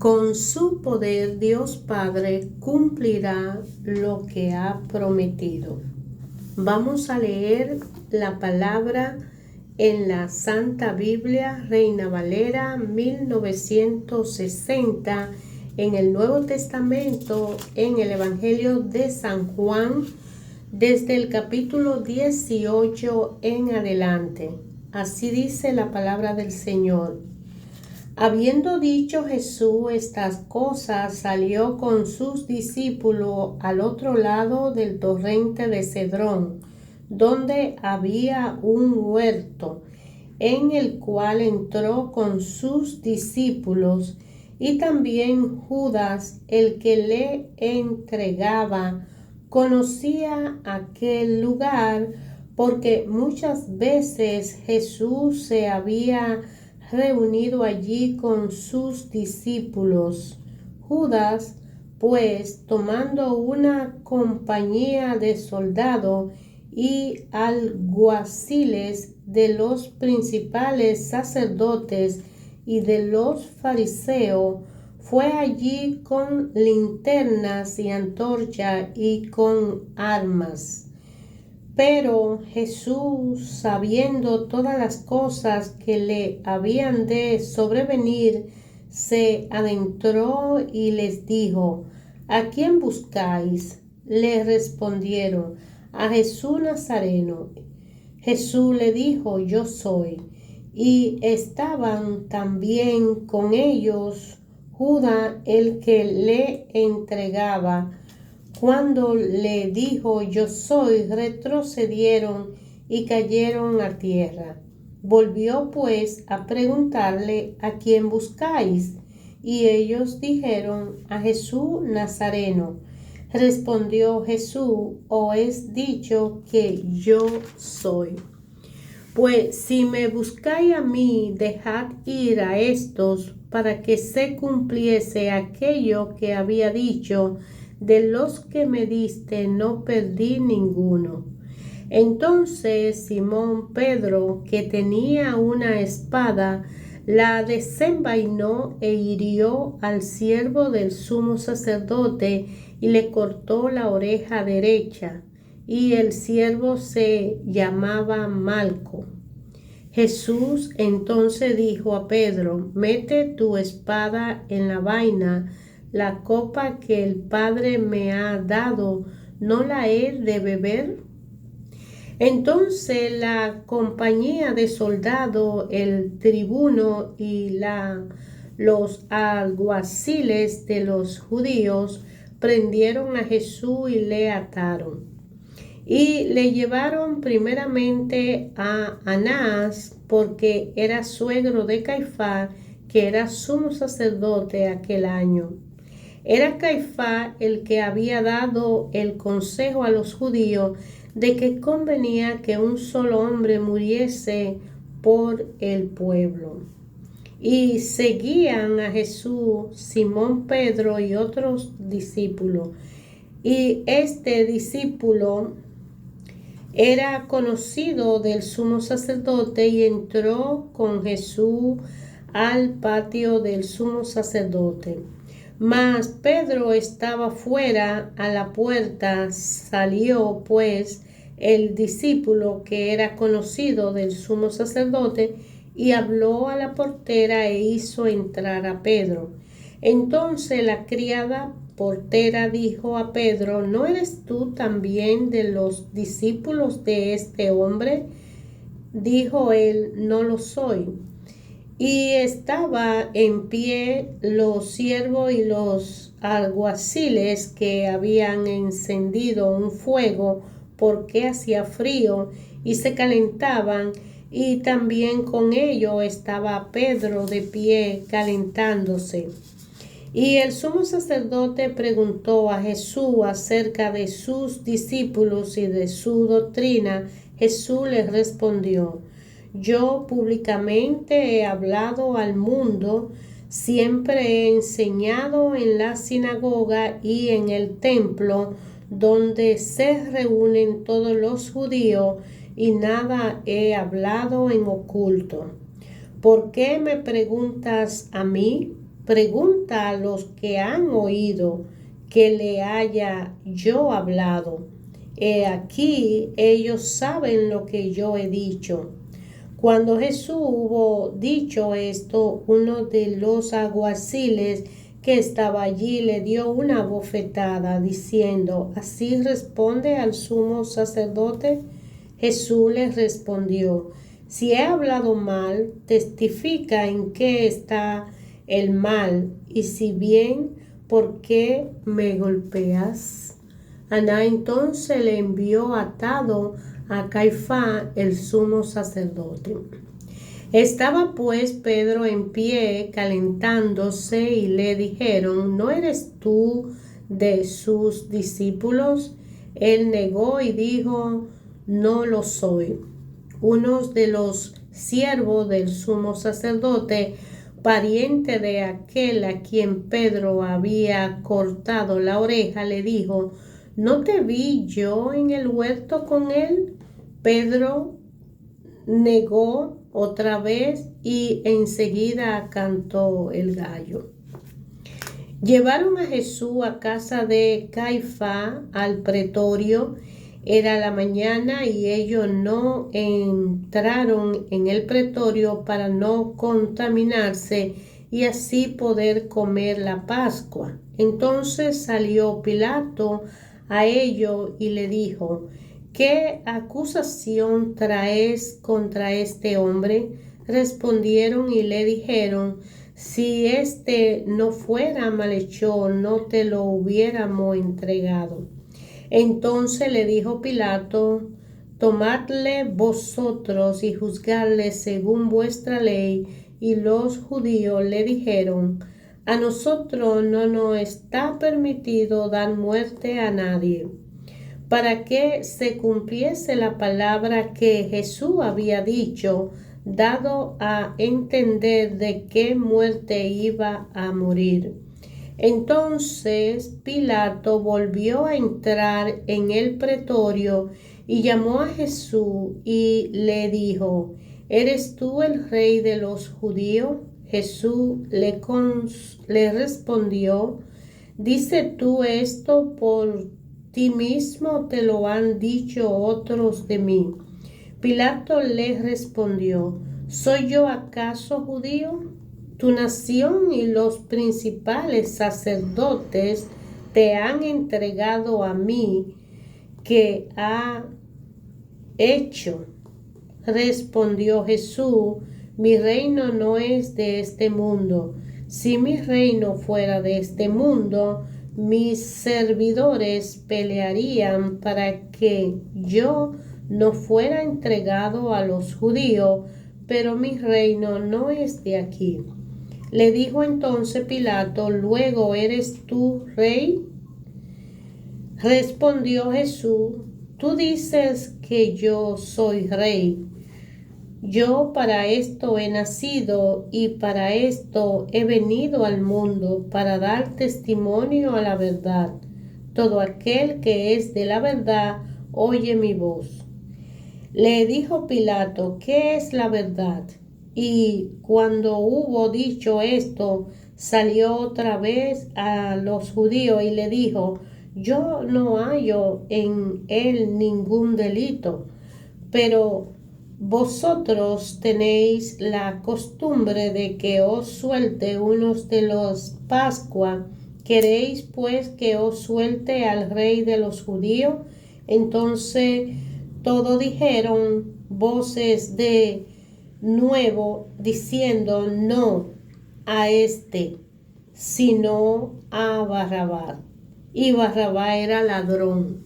Con su poder Dios Padre cumplirá lo que ha prometido. Vamos a leer la palabra en la Santa Biblia Reina Valera 1960, en el Nuevo Testamento, en el Evangelio de San Juan, desde el capítulo 18 en adelante. Así dice la palabra del Señor. Habiendo dicho Jesús estas cosas, salió con sus discípulos al otro lado del torrente de Cedrón, donde había un huerto, en el cual entró con sus discípulos, y también Judas, el que le entregaba, conocía aquel lugar, porque muchas veces Jesús se había reunido allí con sus discípulos. Judas, pues, tomando una compañía de soldados y alguaciles de los principales sacerdotes y de los fariseos, fue allí con linternas y antorchas y con armas. Pero Jesús, sabiendo todas las cosas que le habían de sobrevenir, se adentró y les dijo: ¿A quién buscáis? Le respondieron: a Jesús Nazareno. Jesús le dijo: yo soy. Y estaban también con ellos Judas, el que le entregaba. Cuando le dijo: yo soy, retrocedieron y cayeron a tierra. Volvió pues a preguntarle: ¿a quién buscáis? Y ellos dijeron: a Jesús Nazareno. Respondió Jesús: os he dicho que yo soy. Pues si me buscáis a mí, dejad ir a estos, para que se cumpliese aquello que había dicho: de los que me diste no perdí ninguno. Entonces Simón Pedro, que tenía una espada, la desenvainó e hirió al siervo del sumo sacerdote y le cortó la oreja derecha. Y el siervo se llamaba Malco. Jesús entonces dijo a Pedro: mete tu espada en la vaina. La copa que el Padre me ha dado, ¿no la he de beber? Entonces la compañía de soldados, el tribuno y los alguaciles de los judíos prendieron a Jesús y le ataron. Y le llevaron primeramente a Anás, porque era suegro de Caifás, que era sumo sacerdote aquel año. Era Caifás el que había dado el consejo a los judíos de que convenía que un solo hombre muriese por el pueblo. Y seguían a Jesús Simón Pedro y otros discípulos. Y este discípulo era conocido del sumo sacerdote y entró con Jesús al patio del sumo sacerdote. Mas Pedro estaba fuera a la puerta. Salió pues el discípulo que era conocido del sumo sacerdote y habló a la portera e hizo entrar a Pedro. Entonces la criada portera dijo a Pedro: ¿no eres tú también de los discípulos de este hombre? Dijo él: no lo soy. Y estaba en pie los siervos y los alguaciles que habían encendido un fuego, porque hacía frío, y se calentaban, y también con ellos estaba Pedro de pie calentándose. Y el sumo sacerdote preguntó a Jesús acerca de sus discípulos y de su doctrina. Jesús les respondió: yo públicamente he hablado al mundo, siempre he enseñado en la sinagoga y en el templo, donde se reúnen todos los judíos, y nada he hablado en oculto. ¿Por qué me preguntas a mí? pregunta a los que han oído que le haya yo hablado. He aquí, ellos saben lo que yo he dicho. Cuando Jesús hubo dicho esto, uno de los alguaciles que estaba allí le dio una bofetada, diciendo: ¿Así responde al sumo sacerdote? Jesús le respondió: Si he hablado mal, testifica en qué está el mal, y si bien, ¿por qué me golpeas? Aná entonces le envió atado a Caifás, el sumo sacerdote. Estaba pues Pedro en pie calentándose, y le dijeron: ¿No eres tú de sus discípulos? Él negó y dijo: No lo soy. Uno de los siervos del sumo sacerdote, pariente de aquel a quien Pedro había cortado la oreja, le dijo: ¿No te vi yo en el huerto con él? Pedro negó otra vez, y enseguida cantó el gallo. Llevaron a Jesús a casa de Caifás, al pretorio. Era la mañana, y ellos no entraron en el pretorio para no contaminarse y así poder comer la Pascua. Entonces salió Pilato a ellos y le dijo: ¿Qué acusación traes contra este hombre? Respondieron y le dijeron: Si este no fuera malhechor, no te lo hubiéramos entregado. Entonces le dijo Pilato: Tomadle vosotros y juzgadle según vuestra ley. Y los judíos le dijeron: A nosotros no nos está permitido dar muerte a nadie, para que se cumpliese la palabra que Jesús había dicho, dado a entender de qué muerte iba a morir. Entonces Pilato volvió a entrar en el pretorio y llamó a Jesús y le dijo: ¿Eres tú el rey de los judíos? Jesús le respondió: ¿Dices tú esto por ti mismo, te lo han dicho otros de mí? Pilato le respondió: ¿Soy yo acaso judío? Tu nación y los principales sacerdotes te han entregado a mí. ¿Qué ha hecho? Respondió Jesús: Mi reino no es de este mundo. Si mi reino fuera de este mundo, mis servidores pelearían para que yo no fuera entregado a los judíos, pero mi reino no es de aquí. Le dijo entonces Pilato: ¿Luego eres tú rey? Respondió Jesús: Tú dices que yo soy rey. Yo para esto he nacido y para esto he venido al mundo, para dar testimonio a la verdad. Todo aquel que es de la verdad oye mi voz. Le dijo Pilato: ¿Qué es la verdad? Y cuando hubo dicho esto, salió otra vez a los judíos y le dijo: Yo no hallo en él ningún delito, pero vosotros tenéis la costumbre de que os suelte unos de los Pascua. ¿Queréis pues que os suelte al rey de los judíos? Entonces todos dijeron voces de nuevo, diciendo: No a este, sino a Barrabás. Y Barrabás era ladrón.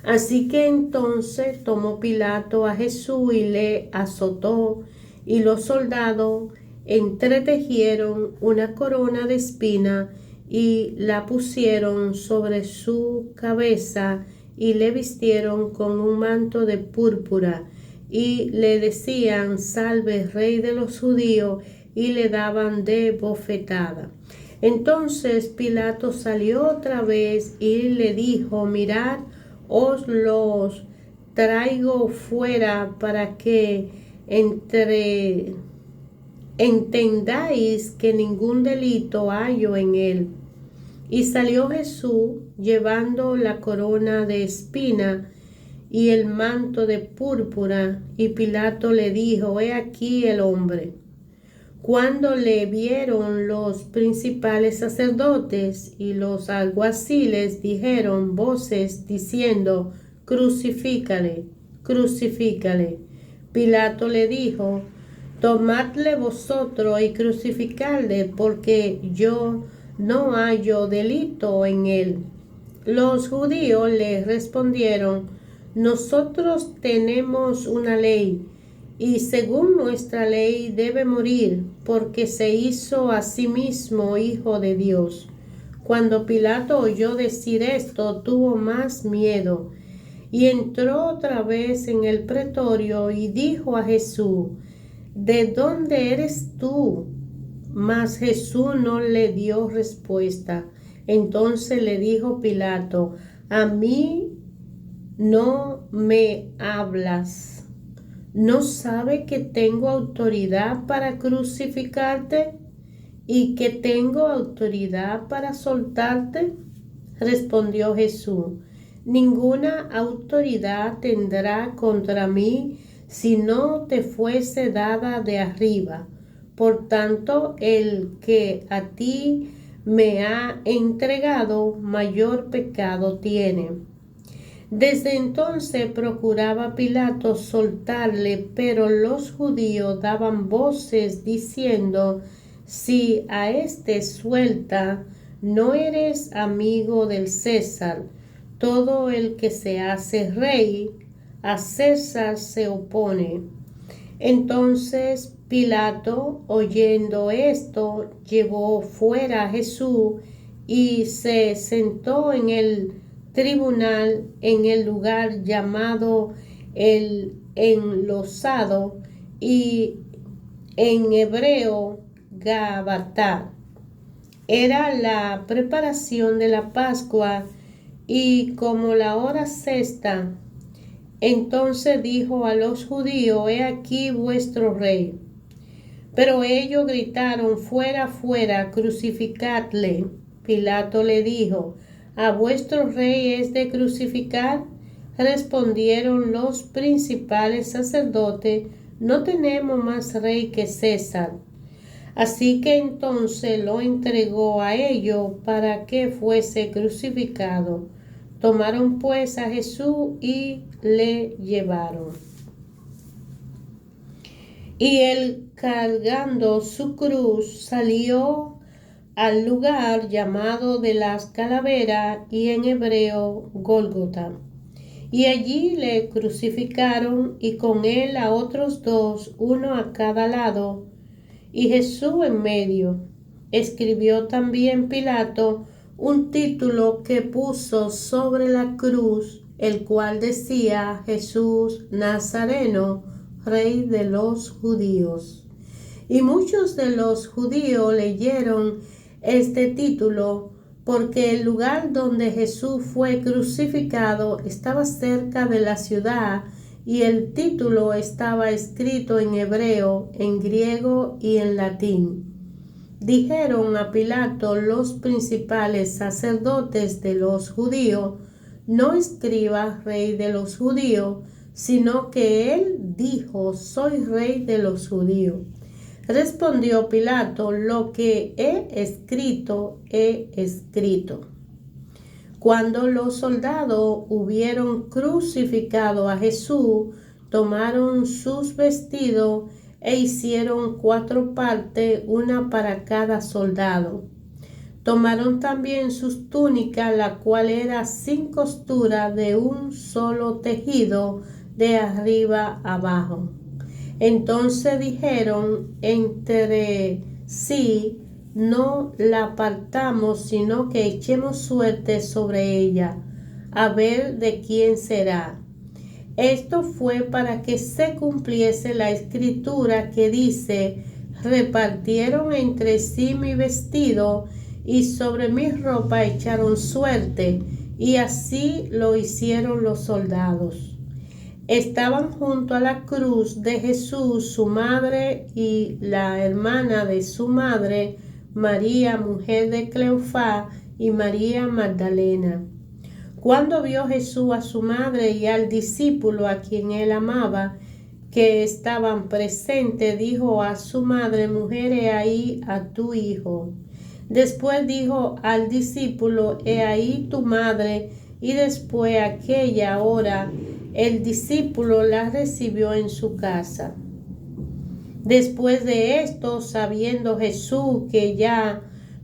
Así que entonces tomó Pilato a Jesús y le azotó, y los soldados entretejieron una corona de espina y la pusieron sobre su cabeza, y le vistieron con un manto de púrpura, y le decían: Salve, Rey de los judíos, y le daban de bofetada. Entonces Pilato salió otra vez y le dijo: Mirad, os los traigo fuera para que entendáis que ningún delito hallo en él. Y salió Jesús llevando la corona de espina y el manto de púrpura, y Pilato le dijo: He aquí el hombre. Cuando le vieron los principales sacerdotes y los alguaciles, dijeron voces diciendo: Crucifícale, crucifícale. Pilato le dijo: Tomadle vosotros y crucificadle, porque yo no hallo delito en él. Los judíos le respondieron: Nosotros tenemos una ley, y según nuestra ley debe morir, porque se hizo a sí mismo hijo de Dios. Cuando Pilato oyó decir esto, tuvo más miedo, y entró otra vez en el pretorio y dijo a Jesús: ¿De dónde eres tú? Mas Jesús no le dio respuesta. Entonces le dijo Pilato: ¿A mí no me hablas? ¿No sabe que tengo autoridad para crucificarte y que tengo autoridad para soltarte? Respondió Jesús: Ninguna autoridad tendrá contra mí si no te fuese dada de arriba. Por tanto, el que a ti me ha entregado, mayor pecado tiene. Desde entonces procuraba Pilato soltarle, pero los judíos daban voces diciendo: Si a este suelta, no eres amigo del César. Todo el que se hace rey, a César se opone. Entonces Pilato, oyendo esto, llevó fuera a Jesús y se sentó en el tribunal en el lugar llamado el Enlosado, y en hebreo Gabatá. Era la preparación de la Pascua, y como la hora sexta, entonces dijo a los judíos: He aquí vuestro rey. Pero ellos gritaron: Fuera, fuera, crucificadle. Pilato le dijo: ¿A vuestro rey es de crucificar? Respondieron los principales sacerdotes: No tenemos más rey que César. Así que entonces lo entregó a ellos para que fuese crucificado. Tomaron pues a Jesús y le llevaron. Y él, cargando su cruz, salió al lugar llamado de las Calaveras, y en hebreo Gólgota. Y allí le crucificaron, y con él a otros dos, uno a cada lado, y Jesús en medio. Escribió también Pilato un título que puso sobre la cruz, el cual decía: Jesús Nazareno, Rey de los judíos. Y muchos de los judíos leyeron este título porque el lugar donde Jesús fue crucificado estaba cerca de la ciudad, y el título estaba escrito en hebreo, en griego y en latín. Dijeron a Pilato los principales sacerdotes de los judíos: No escriba Rey de los judíos, sino que él dijo: Soy Rey de los judíos. Respondió Pilato: Lo que he escrito, he escrito. Cuando los soldados hubieron crucificado a Jesús, tomaron sus vestidos e hicieron 4 partes, una para cada soldado. Tomaron también sus túnicas, la cual era sin costura, de un solo tejido, de arriba abajo. Entonces dijeron entre sí: No la partamos, sino que echemos suerte sobre ella, a ver de quién será. Esto fue para que se cumpliese la escritura que dice: Repartieron entre sí mi vestido, y sobre mi ropa echaron suerte. Y así lo hicieron los soldados. Estaban junto a la cruz de Jesús su madre y la hermana de su madre, María, mujer de Cleofás, y María Magdalena. Cuando vio Jesús a su madre y al discípulo a quien él amaba, que estaban presentes, dijo a su madre: Mujer, he ahí a tu hijo. Después dijo al discípulo: He ahí tu madre. Y después aquella hora el discípulo la recibió en su casa. Después de esto, sabiendo Jesús que ya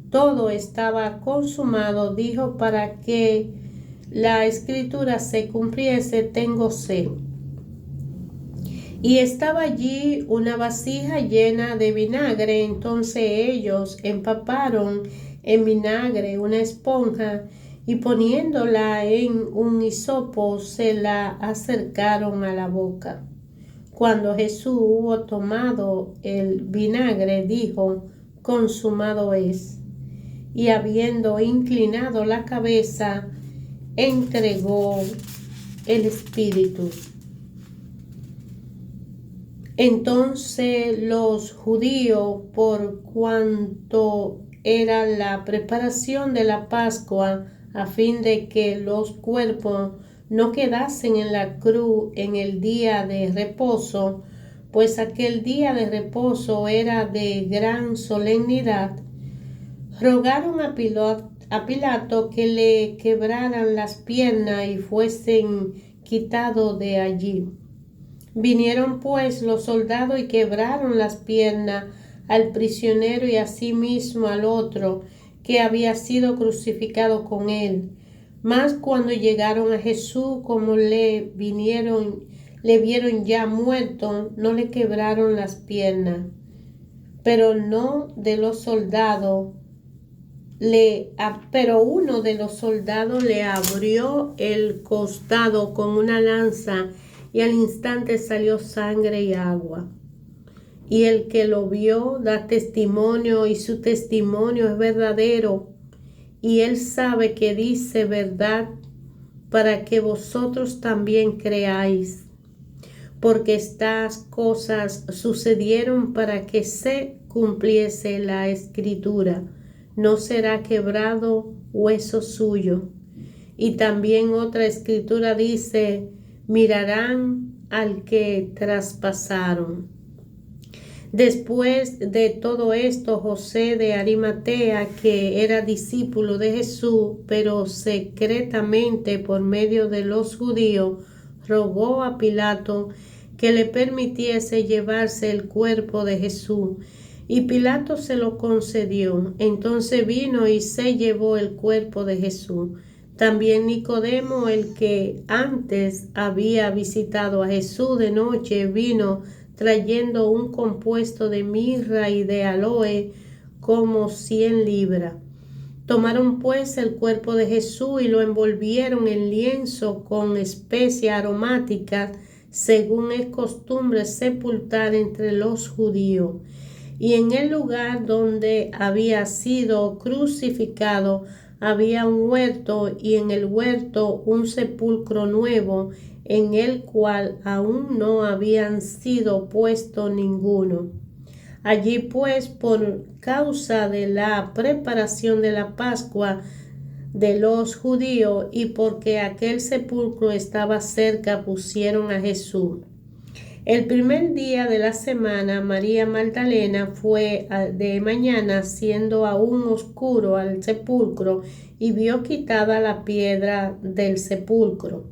todo estaba consumado, dijo: para que la escritura se cumpliese, tengo sed. Y estaba allí una vasija llena de vinagre. Entonces ellos empaparon en vinagre una esponja y poniéndola en un hisopo se la acercaron a la boca. Cuando Jesús hubo tomado el vinagre, dijo: consumado es. Y habiendo inclinado la cabeza, entregó el espíritu. Entonces los judíos, por cuanto era la preparación de la Pascua, a fin de que los cuerpos no quedasen en la cruz en el día de reposo, pues aquel día de reposo era de gran solemnidad, rogaron a Pilato que le quebraran las piernas y fuesen quitados de allí. Vinieron pues los soldados y quebraron las piernas al prisionero y asimismo al otro que había sido crucificado con él. Mas cuando llegaron a Jesús, como le vieron ya muerto, no le quebraron las piernas. Pero uno de los soldados le abrió el costado con una lanza, y al instante salió sangre y agua. Y el que lo vio da testimonio, y su testimonio es verdadero, y él sabe que dice verdad, para que vosotros también creáis. Porque estas cosas sucedieron para que se cumpliese la escritura: no será quebrado hueso suyo. Y también otra escritura dice: mirarán al que traspasaron. Después de todo esto, José de Arimatea, que era discípulo de Jesús, pero secretamente por medio de los judíos, rogó a Pilato que le permitiese llevarse el cuerpo de Jesús. Y Pilato se lo concedió. Entonces vino y se llevó el cuerpo de Jesús. También Nicodemo, el que antes había visitado a Jesús de noche, vino trayendo un compuesto de mirra y de aloe, como 100 libras. Tomaron pues el cuerpo de Jesús y lo envolvieron en lienzo con especias aromáticas, según es costumbre sepultar entre los judíos. Y en el lugar donde había sido crucificado había un huerto, y en el huerto un sepulcro nuevo, en el cual aún no habían sido puesto ninguno. Allí pues, por causa de la preparación de la Pascua de los judíos, y porque aquel sepulcro estaba cerca, pusieron a Jesús. El primer día de la semana, María Magdalena fue de mañana, siendo aún oscuro, al sepulcro, y vio quitada la piedra del sepulcro.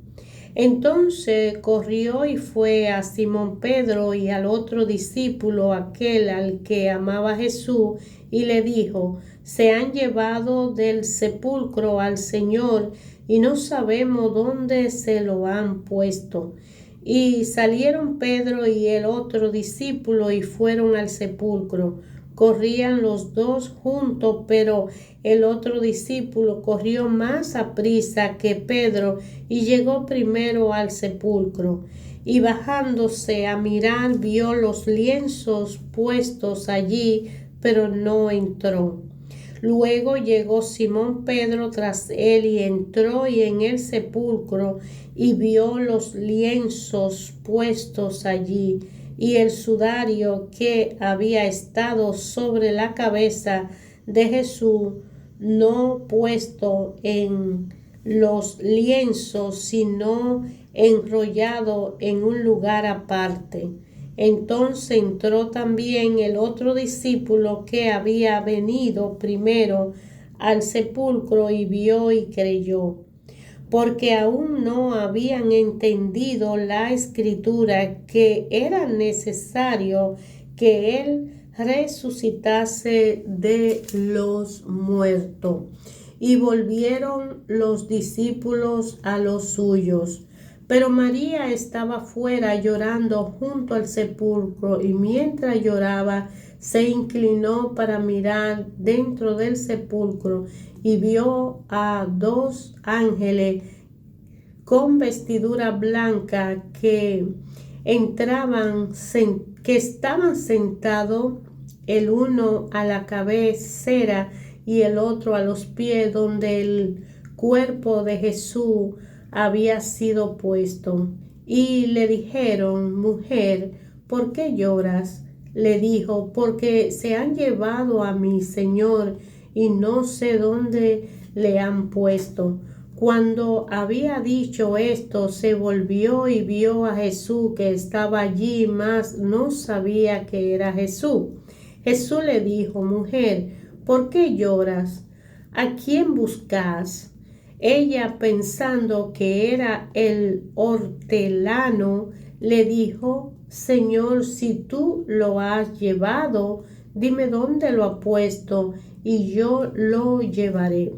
Entonces corrió y fue a Simón Pedro y al otro discípulo, aquel al que amaba Jesús, y le dijo: se han llevado del sepulcro al Señor, y no sabemos dónde se lo han puesto. Y salieron Pedro y el otro discípulo y fueron al sepulcro. Corrían los dos juntos, pero el otro discípulo corrió más aprisa que Pedro y llegó primero al sepulcro. Y bajándose a mirar, vio los lienzos puestos allí, pero no entró. Luego llegó Simón Pedro tras él y entró en el sepulcro y vio los lienzos puestos allí y el sudario que había estado sobre la cabeza de Jesús, no puesto en los lienzos, sino enrollado en un lugar aparte. Entonces entró también el otro discípulo que había venido primero al sepulcro y vio y creyó, porque aún no habían entendido la escritura que era necesario que él resucitase de los muertos. Y volvieron los discípulos a los suyos. Pero María estaba fuera llorando junto al sepulcro, y mientras lloraba se inclinó para mirar dentro del sepulcro y vio a dos ángeles con vestidura blanca que estaban sentados, el uno a la cabecera y el otro a los pies, donde el cuerpo de Jesús había sido puesto. Y le dijeron: mujer, ¿por qué lloras? Le dijo: porque se han llevado a mi Señor y no sé dónde le han puesto. Cuando había dicho esto, se volvió y vio a Jesús que estaba allí, mas no sabía que era Jesús. Jesús le dijo: mujer, ¿por qué lloras? ¿A quién buscas? Ella, pensando que era el hortelano, le dijo: Señor, si tú lo has llevado, dime dónde lo ha puesto y yo lo llevaré.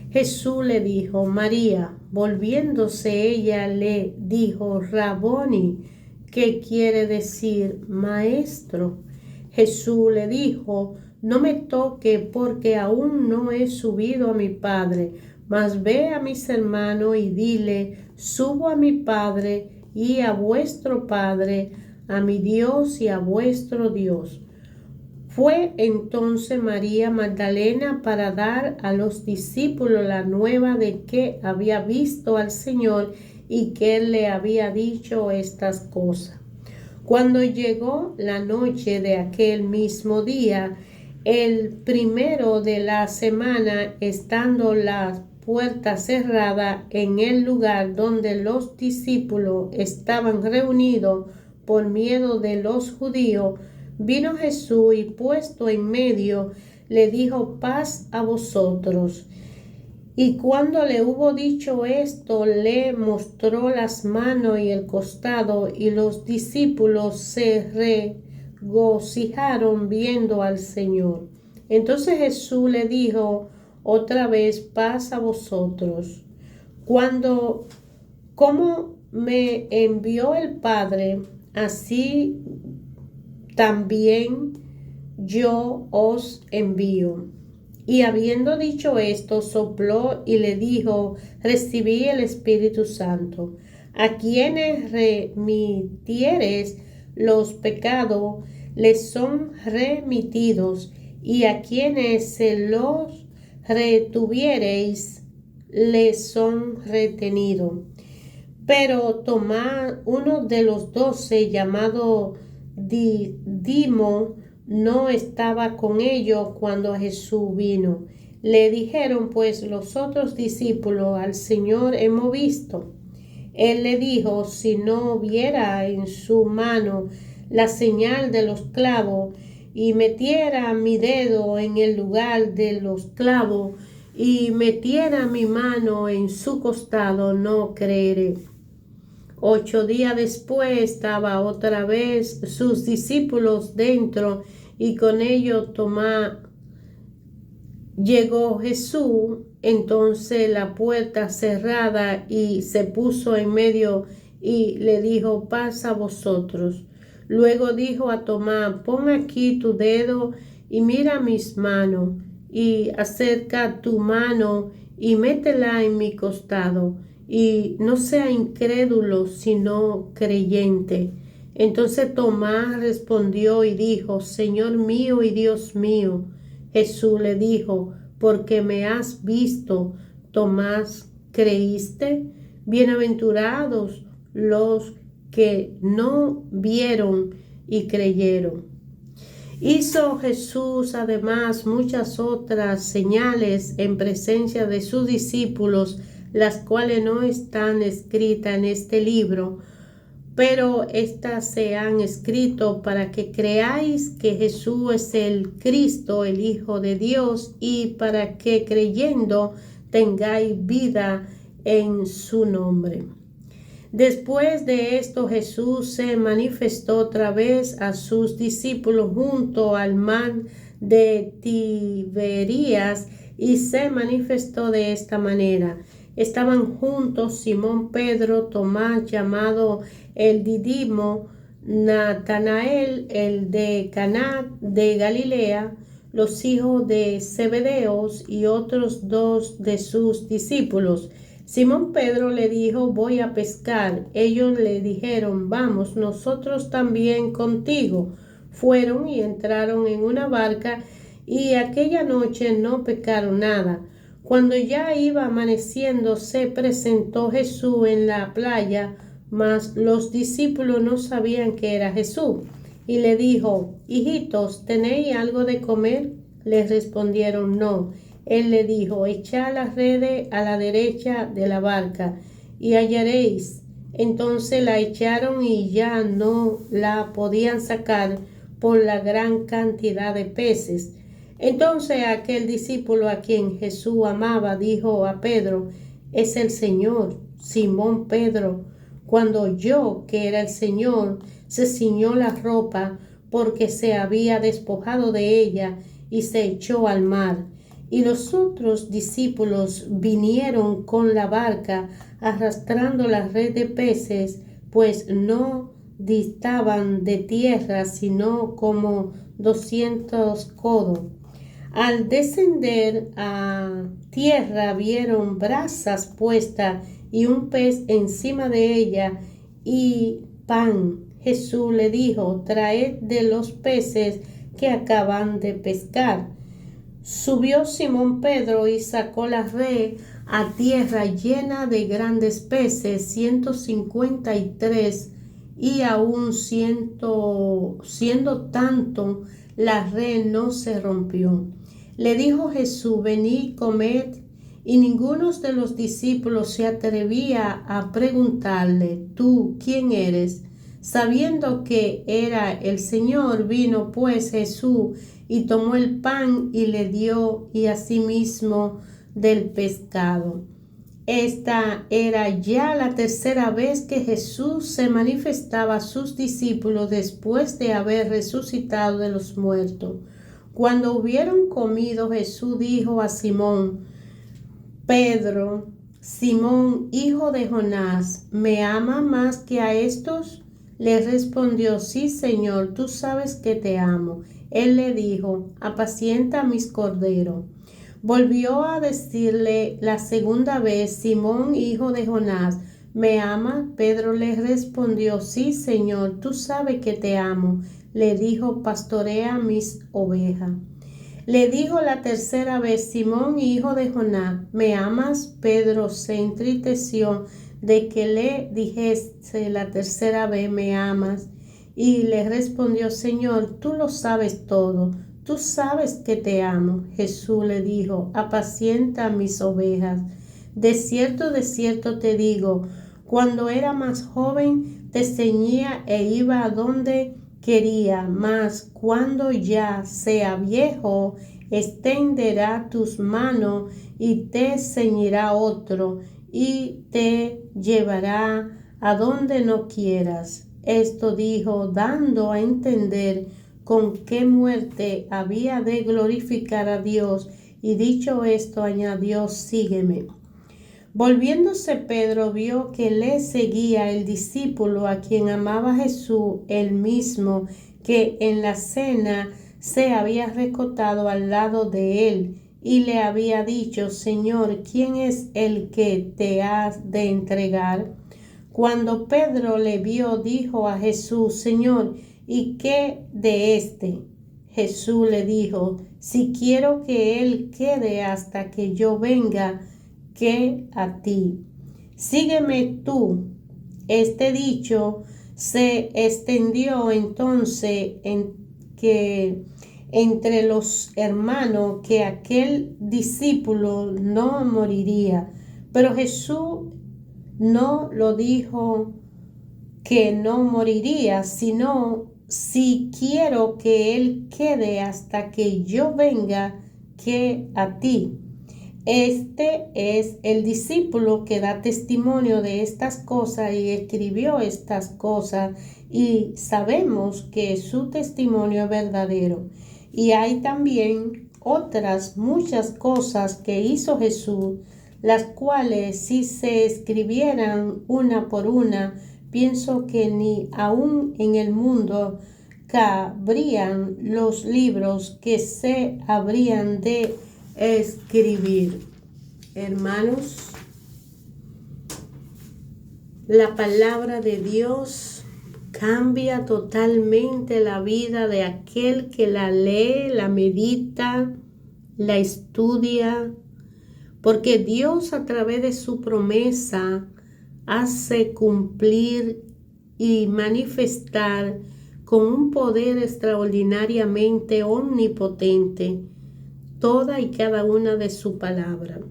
Jesús le dijo: María. Volviéndose ella le dijo: Raboni, que quiere decir maestro. Jesús le dijo: no me toque, porque aún no he subido a mi Padre, mas ve a mis hermanos y dile: subo a mi Padre y a vuestro Padre, a mi Dios y a vuestro Dios. Fue entonces María Magdalena para dar a los discípulos la nueva de que había visto al Señor y que él le había dicho estas cosas. Cuando llegó la noche de aquel mismo día, el primero de la semana, estando la puerta cerrada en el lugar donde los discípulos estaban reunidos por miedo de los judíos, vino Jesús y puesto en medio, le dijo: paz a vosotros. Y cuando le hubo dicho esto, le mostró las manos y el costado, y los discípulos se regocijaron viendo al Señor. Entonces Jesús le dijo otra vez: paz a vosotros. Como me envió el Padre, así también yo os envío. Y habiendo dicho esto, sopló y le dijo: recibí el Espíritu Santo. A quienes remitieres los pecados, les son remitidos, y a quienes se los retuviereis, les son retenidos. Pero Tomás, uno de los 12, llamado Didimo, no estaba con ellos cuando Jesús vino. Le dijeron pues los otros discípulos: al Señor hemos visto. Él le dijo: si no viera en su mano la señal de los clavos, y metiera mi dedo en el lugar de los clavos, y metiera mi mano en su costado, no creeré. 8 días después estaba otra vez sus discípulos dentro, y con ellos Tomás. Llegó Jesús entonces la puerta cerrada y se puso en medio y le dijo: paz a vosotros. Luego dijo a Tomás: pon aquí tu dedo y mira mis manos, y acerca tu mano y métela en mi costado, y no sea incrédulo sino creyente. Entonces Tomás respondió y dijo: Señor mío y Dios mío. Jesús le dijo: porque me has visto, Tomás, ¿creíste? Bienaventurados los que no vieron y creyeron. Hizo Jesús además muchas otras señales en presencia de sus discípulos, las cuales no están escritas en este libro, pero estas se han escrito para que creáis que Jesús es el Cristo, el Hijo de Dios, y para que creyendo tengáis vida en su nombre. Después de esto, Jesús se manifestó otra vez a sus discípulos junto al mar de Tiberías y se manifestó de esta manera. Estaban juntos Simón Pedro, Tomás llamado el Didimo, Natanael el de Caná de Galilea, los hijos de Zebedeos y otros dos de sus discípulos. Simón Pedro le dijo: voy a pescar. Ellos le dijeron: vamos nosotros también contigo. Fueron y entraron en una barca y aquella noche no pescaron nada. Cuando ya iba amaneciendo, se presentó Jesús en la playa, mas los discípulos no sabían que era Jesús. Y le dijo: hijitos, ¿tenéis algo de comer? Les respondieron: no. Él le dijo: echad las redes a la derecha de la barca y hallaréis. Entonces la echaron y ya no la podían sacar por la gran cantidad de peces. Entonces aquel discípulo a quien Jesús amaba dijo a Pedro: es el Señor. Simón Pedro, cuando oyó que era el Señor, se ciñó la ropa porque se había despojado de ella y se echó al mar. Y los otros discípulos vinieron con la barca arrastrando la red de peces, pues no distaban de tierra sino como 200 codos. Al descender a tierra vieron brasas puestas y un pez encima de ella y pan. Jesús le dijo: traed de los peces que acaban de pescar. Subió Simón Pedro y sacó la red a tierra llena de grandes peces, 153, y aún siendo tanto, la red no se rompió. Le dijo Jesús: venid, comed. Y ninguno de los discípulos se atrevía a preguntarle: ¿tú quién eres? Sabiendo que era el Señor, vino pues Jesús y tomó el pan y le dio, y asimismo del pescado. Esta era ya la tercera vez que Jesús se manifestaba a sus discípulos después de haber resucitado de los muertos. Cuando hubieron comido, Jesús dijo a Simón Pedro: Simón, hijo de Jonás, ¿me ama más que a estos? Le respondió: sí, Señor, tú sabes que te amo. Él le dijo: apacienta mis corderos. Volvió a decirle la segunda vez: Simón, hijo de Jonás, ¿me ama? Pedro le respondió: sí, Señor, tú sabes que te amo. Le dijo: pastorea mis ovejas. Le dijo la tercera vez: Simón, hijo de Jonás, ¿me amas? Pedro se entristeció de que le dijese la tercera vez: ¿me amas? Y le respondió: Señor, tú lo sabes todo, tú sabes que te amo. Jesús le dijo: apacienta mis ovejas. De cierto te digo, cuando era más joven te ceñía e iba a donde quería, mas cuando ya sea viejo, extenderá tus manos y te ceñirá otro y te llevará a donde no quieras. Esto dijo, dando a entender con qué muerte había de glorificar a Dios, y dicho esto añadió: sígueme. Volviéndose Pedro, vio que le seguía el discípulo a quien amaba Jesús, el mismo que en la cena se había recostado al lado de él, y le había dicho: Señor, ¿quién es el que te has de entregar? Cuando Pedro le vio, dijo a Jesús: Señor, ¿y qué de este? Jesús le dijo: si quiero que él quede hasta que yo venga, ¿qué a ti? Sígueme tú. Este dicho se extendió entonces entre los hermanos que aquel discípulo no moriría. Pero Jesús no lo dijo que no moriría, sino: si quiero que él quede hasta que yo venga, ¿qué a ti? Este es el discípulo que da testimonio de estas cosas y escribió estas cosas, y sabemos que su testimonio es verdadero. Y hay también otras muchas cosas que hizo Jesús, las cuales, si se escribieran una por una, pienso que ni aún en el mundo cabrían los libros que se habrían de escribir. Hermanos, la palabra de Dios cambia totalmente la vida de aquel que la lee, la medita, la estudia, porque Dios, a través de su promesa, hace cumplir y manifestar con un poder extraordinariamente omnipotente toda y cada una de su palabra.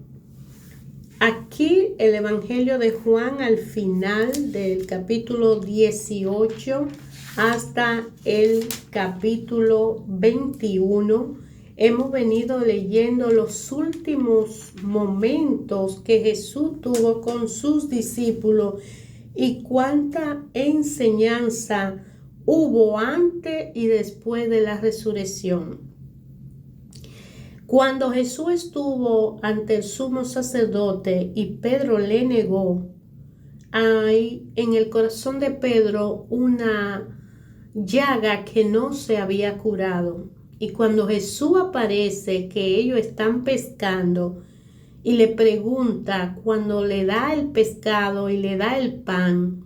Aquí el Evangelio de Juan, al final del capítulo 18 hasta el capítulo 21, hemos venido leyendo los últimos momentos que Jesús tuvo con sus discípulos y cuánta enseñanza hubo antes y después de la resurrección. Cuando Jesús estuvo ante el sumo sacerdote y Pedro le negó, hay en el corazón de Pedro una llaga que no se había curado. Y cuando Jesús aparece, que ellos están pescando, y le pregunta, cuando le da el pescado y le da el pan: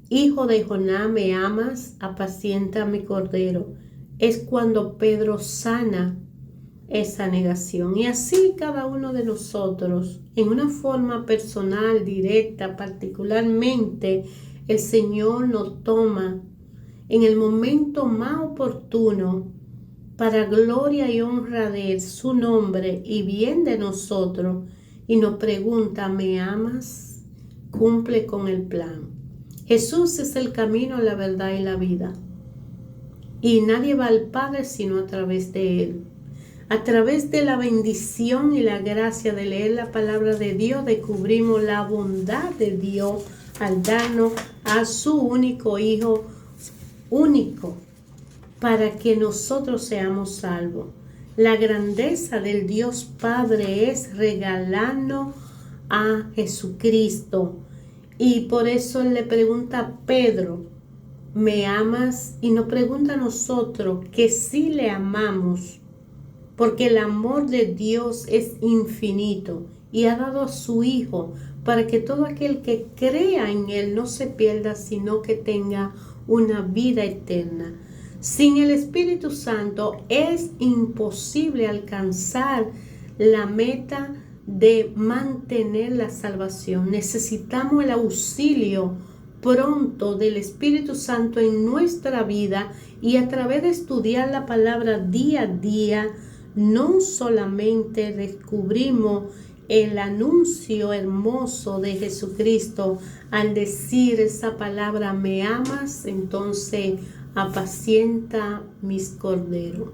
hijo de Jonás, ¿me amas? Apacienta mi cordero. Es cuando Pedro sana esa negación. Y así cada uno de nosotros, en una forma personal, directa, particularmente, el Señor nos toma en el momento más oportuno para gloria y honra de su nombre y bien de nosotros, y nos pregunta: ¿me amas? Cumple con el plan. Jesús es el camino, la verdad y la vida, y nadie va al Padre sino a través de Él. A través de la bendición y la gracia de leer la palabra de Dios, descubrimos la bondad de Dios al darnos a su único Hijo, único, para que nosotros seamos salvos. La grandeza del Dios Padre es regalarnos a Jesucristo. Y por eso Él le pregunta a Pedro: ¿me amas? Y nos pregunta a nosotros que sí le amamos, porque el amor de Dios es infinito y ha dado a su Hijo para que todo aquel que crea en Él no se pierda, sino que tenga una vida eterna. Sin el Espíritu Santo es imposible alcanzar la meta de mantener la salvación. Necesitamos el auxilio pronto del Espíritu Santo en nuestra vida, y a través de estudiar la palabra día a día, no solamente descubrimos el anuncio hermoso de Jesucristo al decir esa palabra: ¿me amas? Entonces apacienta mis corderos.